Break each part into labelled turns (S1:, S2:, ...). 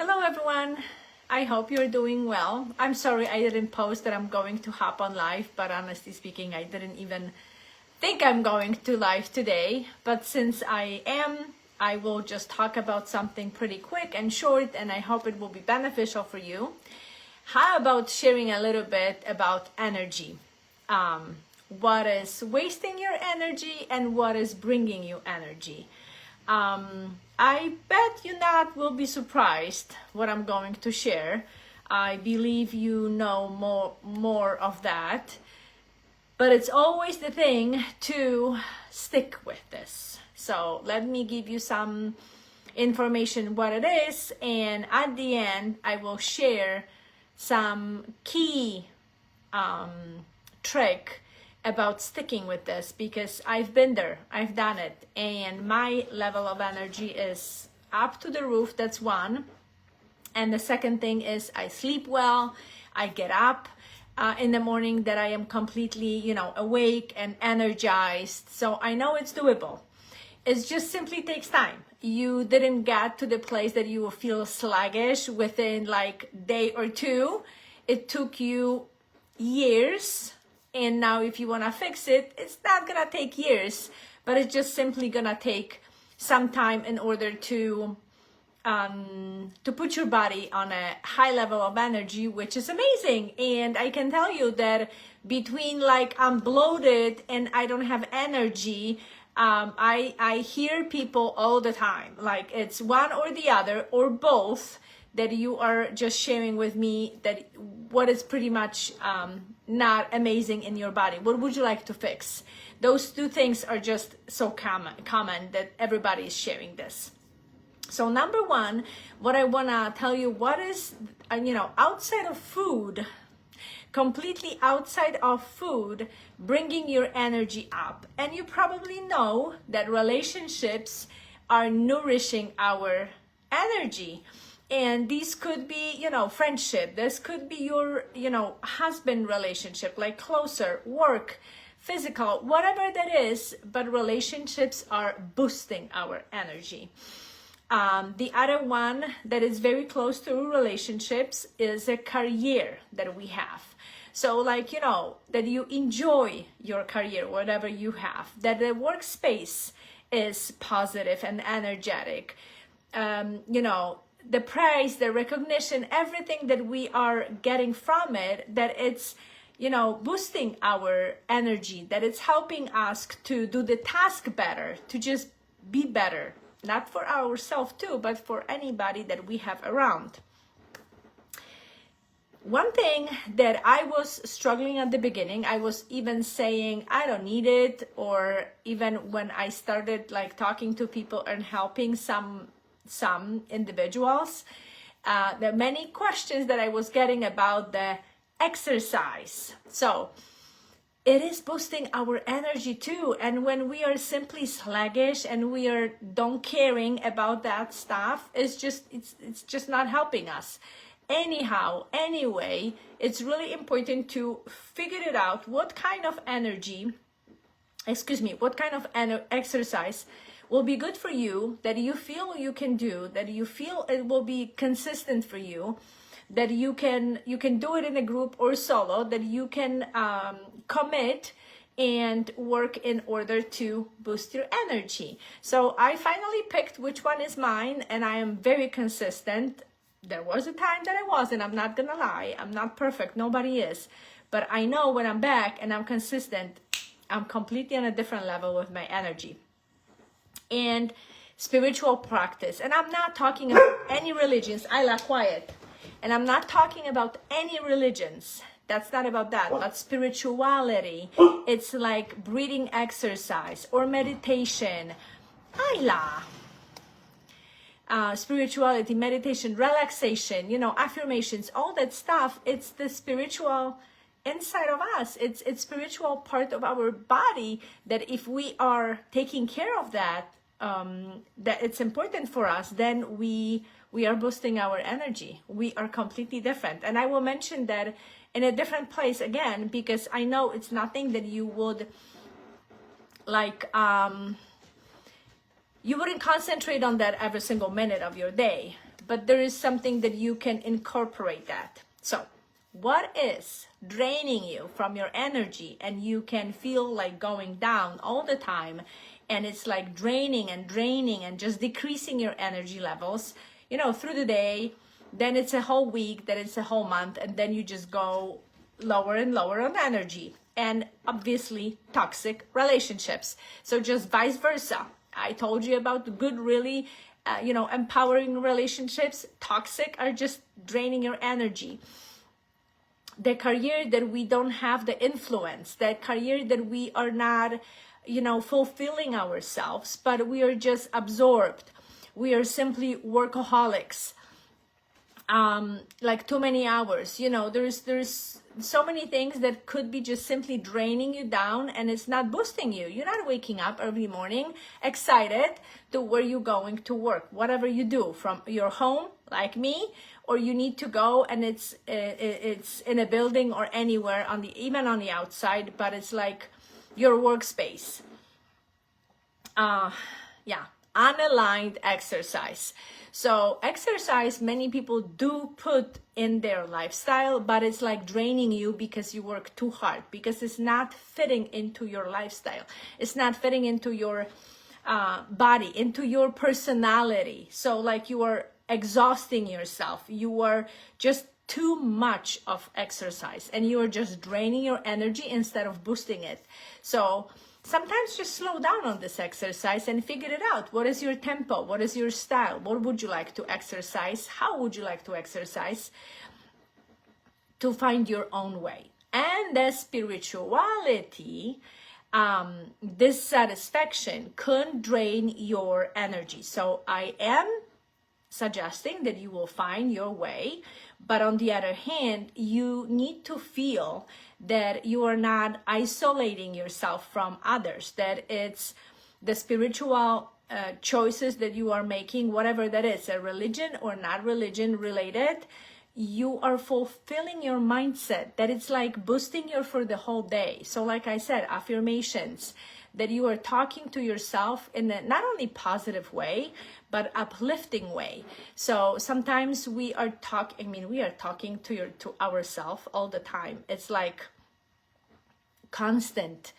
S1: Hello everyone, I hope you're doing well. I'm sorry I didn't post that I'm going to hop on live, but honestly speaking, I didn't even think I'm going to live today. But since I am, I will just talk about something pretty quick and short, and I hope it will be beneficial for you. How about sharing a little bit about energy? What is wasting your energy and what is bringing you energy? I bet you not will be surprised what I'm going to share. I believe you know more of that, but it's always the thing to stick with this. So let me give you some information what it is, and at the end I will share some key trick about sticking with this, because I've been there, I've done it, and my level of energy is up to the roof. That's one. And the second thing is I sleep well, I get up in the morning that I am completely, awake and energized. So I know it's doable. It just simply takes time. You didn't get to the place that you will feel sluggish within like day or two. It took you years. And now if you want to fix it, it's not going to take years, but it's just simply going to take some time in order to put your body on a high level of energy, which is amazing. And I can tell you that between like I'm bloated and I don't have energy, I hear people all the time, like it's one or the other or both, that you are just sharing with me that what is pretty much not amazing in your body. What would you like to fix? Those two things are just so common that everybody is sharing this. So number one, what I want to tell you, what is, outside of food, completely outside of food, bringing your energy up. And you probably know that relationships are nourishing our energy. And these could be, friendship. This could be your, husband relationship, like closer, work, physical, whatever that is. But relationships are boosting our energy. The other one that is very close to relationships is a career that we have. So like, that you enjoy your career, whatever you have, that the workspace is positive and energetic, the praise, the recognition, everything that we are getting from it, that it's, boosting our energy, that it's helping us to do the task better, to just be better, not for ourselves too, but for anybody that we have around. One thing that I was struggling at the beginning, I was even saying, I don't need it, or even when I started like talking to people and helping some individuals, there are many questions that I was getting about the exercise. So it is boosting our energy too. And when we are simply sluggish and we are don't caring about that stuff, it's just not helping us. Anyhow, anyway, it's really important to figure it out what kind of exercise will be good for you, that you feel you can do, that you feel it will be consistent for you, that you can do it in a group or solo, that you can commit and work in order to boost your energy. So I finally picked which one is mine, and I am very consistent. There was a time that I wasn't, I'm not gonna lie, I'm not perfect, nobody is, but I know when I'm back and I'm consistent, I'm completely on a different level with my energy. And spiritual practice, and I'm not talking about any religions, I like quiet, and I'm not talking about any religions, that's not about that, but spirituality, it's like breathing exercise or meditation, spirituality, meditation, relaxation, affirmations, all that stuff. It's the spiritual inside of us. It's spiritual part of our body, that if we are taking care of that, that it's important for us, then we are boosting our energy. We are completely different. And I will mention that in a different place again, because I know it's nothing that you would like, you wouldn't concentrate on that every single minute of your day. but there is something that you can incorporate that. So what is draining you from your energy, and you can feel like going down all the time, and it's like draining and just decreasing your energy levels, you know, through the day, then it's a whole week, then it's a whole month, and then you just go lower and lower on energy. And obviously toxic relationships. So just vice versa. I told you about the good, really, empowering relationships. Toxic are just draining your energy. The career that we don't have the influence, that career that we are not, fulfilling ourselves, but we are just absorbed. We are simply workaholics. Like too many hours, there's so many things that could be just simply draining you down, and it's not boosting you. You're not waking up every morning excited to where you're going to work, whatever you do from your home, like me, or you need to go and it's in a building or anywhere even on the outside, but it's like your workspace. Unaligned exercise. So exercise, many people do put in their lifestyle, but it's like draining you because you work too hard, because it's not fitting into your lifestyle. It's not fitting into your body, into your personality. So like you are exhausting yourself. You are just too much of exercise, and you are just draining your energy instead of boosting it. So sometimes just slow down on this exercise and figure it out. What is your tempo? What is your style? What would you like to exercise? How would you like to exercise to find your own way? And the spirituality, dissatisfaction can drain your energy. So I am suggesting that you will find your way, but on the other hand, you need to feel that you are not isolating yourself from others, that it's the spiritual choices that you are making, whatever that is, a religion or not religion related, you are fulfilling your mindset, that it's like boosting you for the whole day. So like I said, affirmations, that you are talking to yourself in a not only positive way, but uplifting way. So sometimes we are talking to ourselves all the time. It's like constant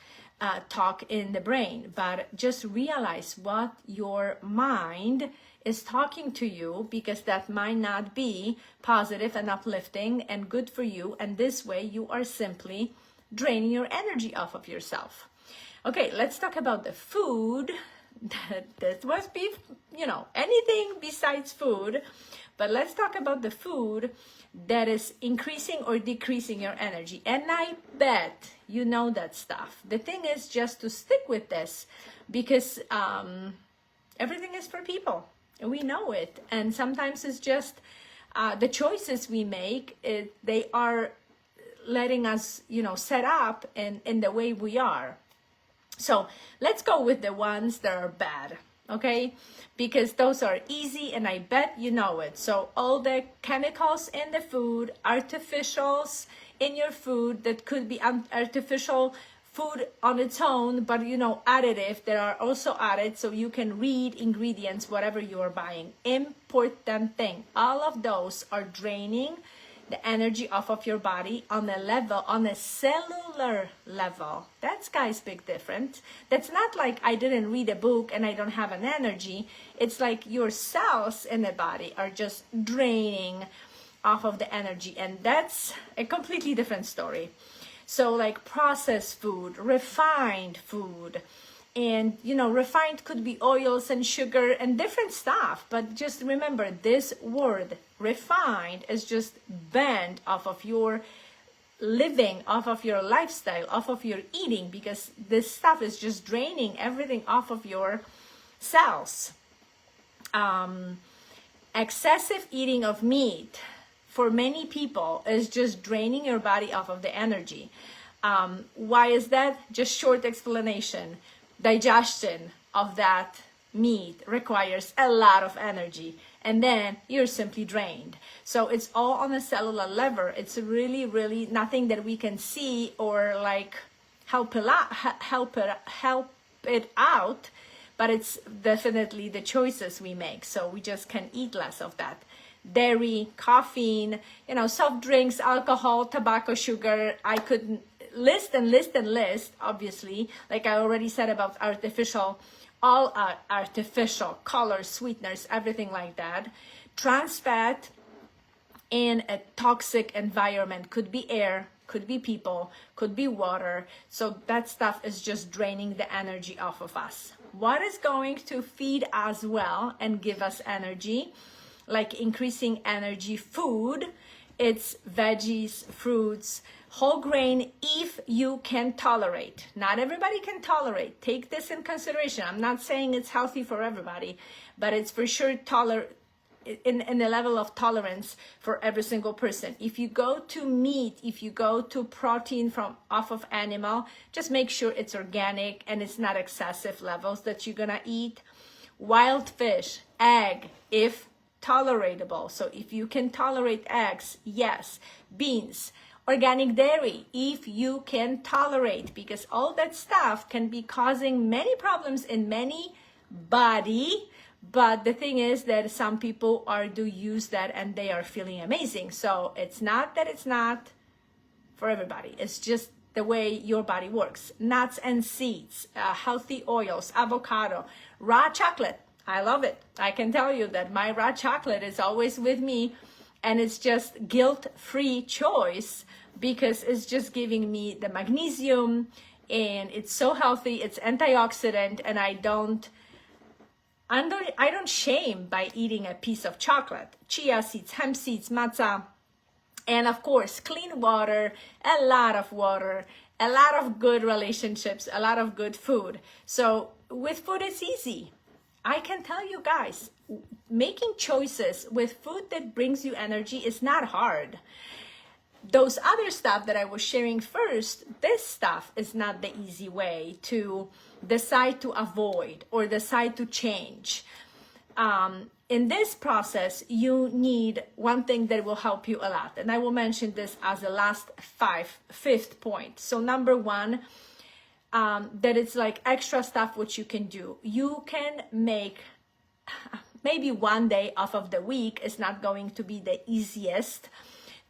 S1: talk in the brain, but just realize what your mind is talking to you, because that might not be positive and uplifting and good for you. And this way you are simply draining your energy off of yourself. Okay, let's talk about the food. That must be, anything besides food. But let's talk about the food that is increasing or decreasing your energy. And I bet you know that stuff. The thing is just to stick with this, because everything is for people. We know it. And sometimes it's just the choices we make, they are letting us, set up in the way we are. So let's go with the ones that are bad, okay? Because those are easy, and I bet you know it. So all the chemicals in the food, artificials in your food, that could be artificial food on its own, but additive, that are also added, so you can read ingredients, whatever you are buying. Important thing, all of those are draining the energy off of your body on a cellular level. That's, guys, big difference. That's not like I didn't read a book and I don't have an energy. It's like your cells in the body are just draining off of the energy, and that's a completely different story. So like processed food, refined food, and refined could be oils and sugar and different stuff, but just remember, this word refined is just banned off of your living, off of your lifestyle, off of your eating, because this stuff is just draining everything off of your cells. Excessive eating of meat for many people is just draining your body off of the energy. Why is that? Just short explanation. Digestion of that meat requires a lot of energy, and then you're simply drained. So it's all on a cellular level. It's really, really nothing that we can see or like help it out, but it's definitely the choices we make. So we just can eat less of that. Dairy, caffeine, soft drinks, alcohol, tobacco, sugar. I could list and list and list, obviously, like I already said about all artificial colors, sweeteners, everything like that. Trans fat in a toxic environment, could be air, could be people, could be water. So that stuff is just draining the energy off of us. What is going to feed us well and give us energy, like increasing energy food? It's veggies, fruits, whole grain, if you can tolerate. Not everybody can tolerate. Take this in consideration. I'm not saying it's healthy for everybody, but it's for sure in the level of tolerance for every single person. If you go to meat, if you go to protein off of animal, just make sure it's organic and it's not excessive levels that you're gonna eat. Wild fish, egg, if tolerable. So if you can tolerate eggs, yes. Beans, organic dairy, if you can tolerate, because all that stuff can be causing many problems in many body. But the thing is that some people do use that and they are feeling amazing. So it's not that it's not for everybody. It's just the way your body works. Nuts and seeds, healthy oils, avocado, raw chocolate. I love it. I can tell you that my raw chocolate is always with me, and it's just guilt-free choice because it's just giving me the magnesium and it's so healthy. It's antioxidant, and I don't shame by eating a piece of chocolate. Chia seeds, hemp seeds, matza, and of course, clean water, a lot of good relationships, a lot of good food. So with food, it's easy. I can tell you guys, making choices with food that brings you energy is not hard. Those other stuff that I was sharing first, this stuff is not the easy way to decide to avoid or decide to change. In this process, you need one thing that will help you a lot. And I will mention this as the fifth point. So number one, that it's like extra stuff which you can do. You can make maybe one day off of the week is not going to be the easiest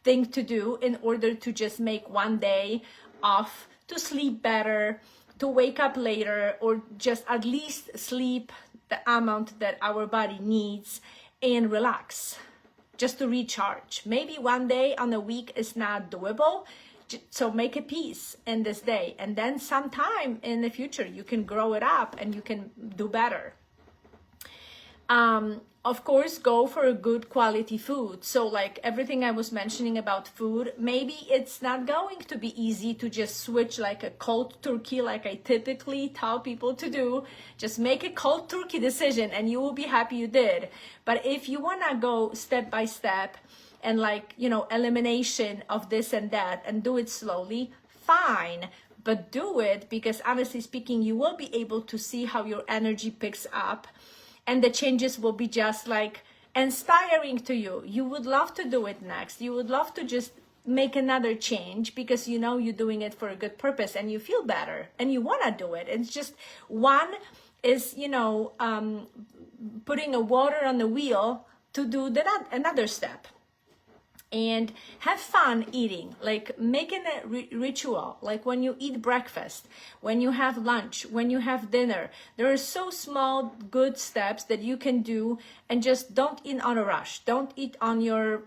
S1: thing to do in order to just make one day off to sleep better, to wake up later, or just at least sleep the amount that our body needs and relax, just to recharge. Maybe one day on a week is not doable, so make a peace in this day, and then sometime in the future you can grow it up and you can do better. Of course, go for a good quality food. So like everything I was mentioning about food, maybe it's not going to be easy to just switch like a cold turkey like I typically tell people to do. Just make a cold turkey decision and you will be happy you did. But if you want to go step by step and elimination of this and that and do it slowly, fine. But do it, because honestly speaking, you will be able to see how your energy picks up. And the changes will be just like inspiring to you. You would love to do it next. You would love to just make another change because you're doing it for a good purpose and you feel better and you want to do it. It's just one is, putting a water on the wheel to do another step. And have fun eating, like making a ritual, like when you eat breakfast, when you have lunch, when you have dinner. There are so small, good steps that you can do, and just don't eat on a rush. Don't eat on your,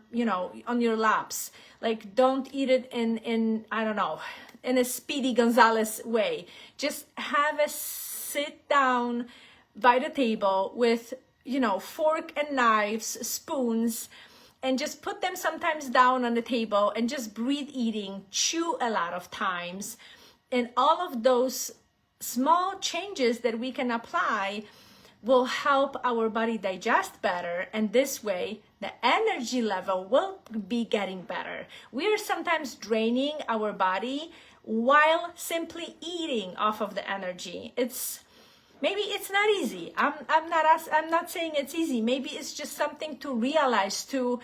S1: on your laps. Like don't eat it in a Speedy Gonzalez way. Just have a sit down by the table with, fork and knives, spoons, and just put them sometimes down on the table and just breathe eating, chew a lot of times. And all of those small changes that we can apply will help our body digest better. And this way, the energy level will be getting better. We are sometimes draining our body while simply eating off of the energy. Maybe it's not easy. I'm not saying it's easy. Maybe it's just something to realize, to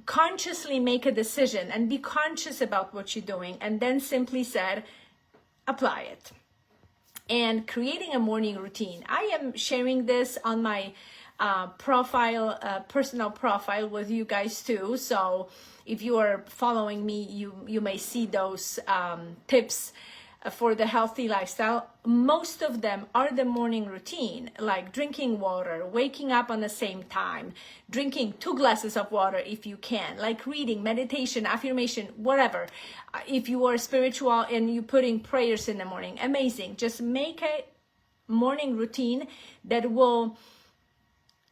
S1: consciously make a decision and be conscious about what you're doing, and then simply said, apply it. and creating a morning routine. I am sharing this on my personal profile with you guys too. So if you are following me, you may see those tips for the healthy lifestyle. Most of them are the morning routine, like drinking water, waking up on the same time, drinking 2 glasses of water if you can, like reading, meditation, affirmation, whatever. If you are spiritual and you putting prayers in the morning, amazing. Just make a morning routine that will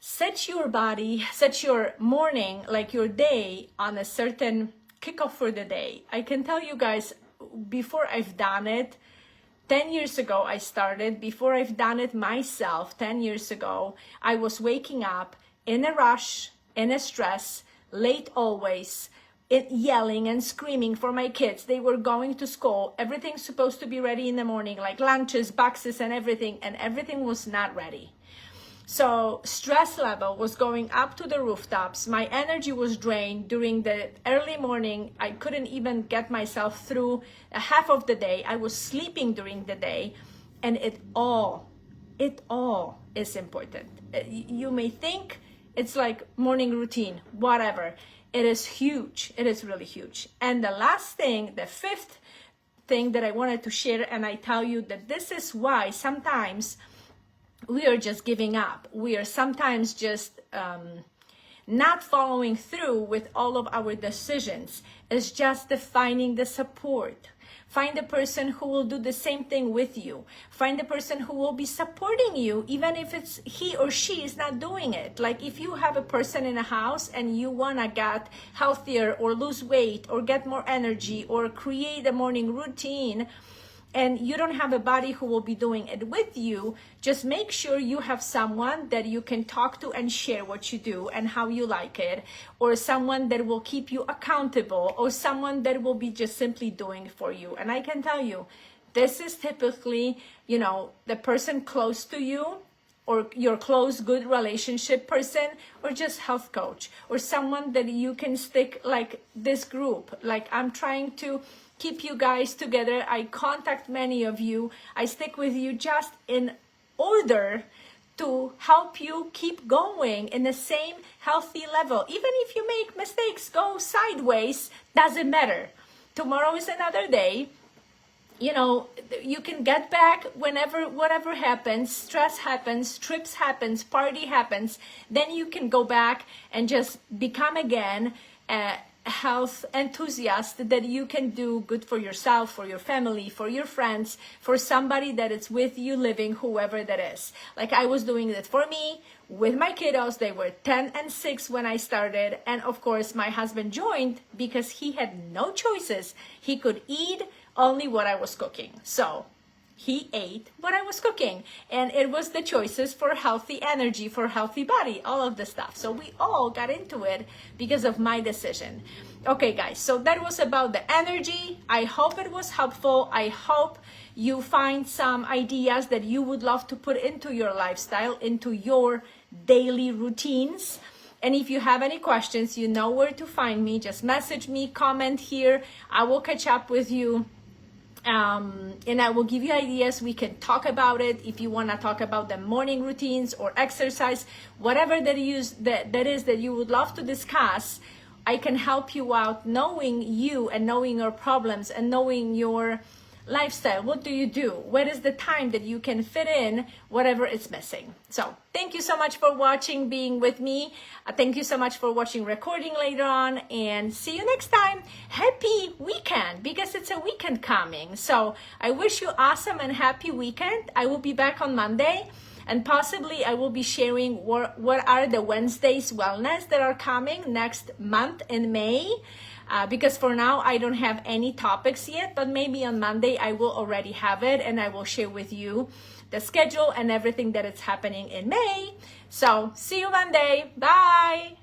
S1: set your body, set your morning, like your day, on a certain kickoff for the day. I can tell you guys, before I've done it, 10 years ago I started, before I've done it myself 10 years ago, I was waking up in a rush, in a stress, late always, yelling and screaming for my kids. They were going to school. Everything's supposed to be ready in the morning, like lunches, boxes, and everything was not ready. So stress level was going up to the rooftops. My energy was drained during the early morning. I couldn't even get myself through a half of the day. I was sleeping during the day, and it all is important. You may think it's like morning routine, whatever. It is huge. It is really huge. And the last thing, the 5th thing that I wanted to share, and I tell you that this is why sometimes we are just giving up. We are sometimes just not following through with all of our decisions. It's just finding the support. Find a person who will do the same thing with you. Find a person who will be supporting you, even if it's he or she is not doing it. Like if you have a person in a house and you want to get healthier or lose weight or get more energy or create a morning routine, and you don't have a body who will be doing it with you, just make sure you have someone that you can talk to and share what you do and how you like it, or someone that will keep you accountable, or someone that will be just simply doing it for you. And I can tell you, this is typically, the person close to you, or your close, good relationship person, or just health coach, or someone that you can stick, like this group. Like I'm trying to keep you guys together. I contact many of you. I stick with you just in order to help you keep going in the same healthy level. Even if you make mistakes, go sideways, doesn't matter. Tomorrow is another day. You can get back whenever, whatever happens, stress happens, trips happens, party happens, then you can go back and just become again health enthusiast that you can do good for yourself, for your family, for your friends, for somebody that is with you living, whoever that is. Like I was doing it for me with my kiddos. They were 10 and 6 when I started, and of course my husband joined because he had no choices. He could eat only what I was cooking, so he ate what I was cooking, and it was the choices for healthy energy, for healthy body, all of the stuff. So we all got into it because of my decision. Okay, guys, so that was about the energy. I hope it was helpful. I hope you find some ideas that you would love to put into your lifestyle, into your daily routines. And if you have any questions, you know where to find me. Just message me, comment here. I will catch up with you. And I will give you ideas. We can talk about it. If you want to talk about the morning routines or exercise, whatever that is that you would love to discuss, I can help you out, knowing you and knowing your problems and knowing your lifestyle. What do you do? What is the time that you can fit in whatever is missing? So thank you so much for watching, being with me. Thank you so much for watching recording later on, and see you next time. Happy weekend, because it's a weekend coming. So I wish you awesome and happy weekend. I will be back on Monday, and possibly I will be sharing what are the Wednesdays wellness that are coming next month in May. Because for now, I don't have any topics yet, but maybe on Monday I will already have it, and I will share with you the schedule and everything that is happening in May. So see you Monday. Bye.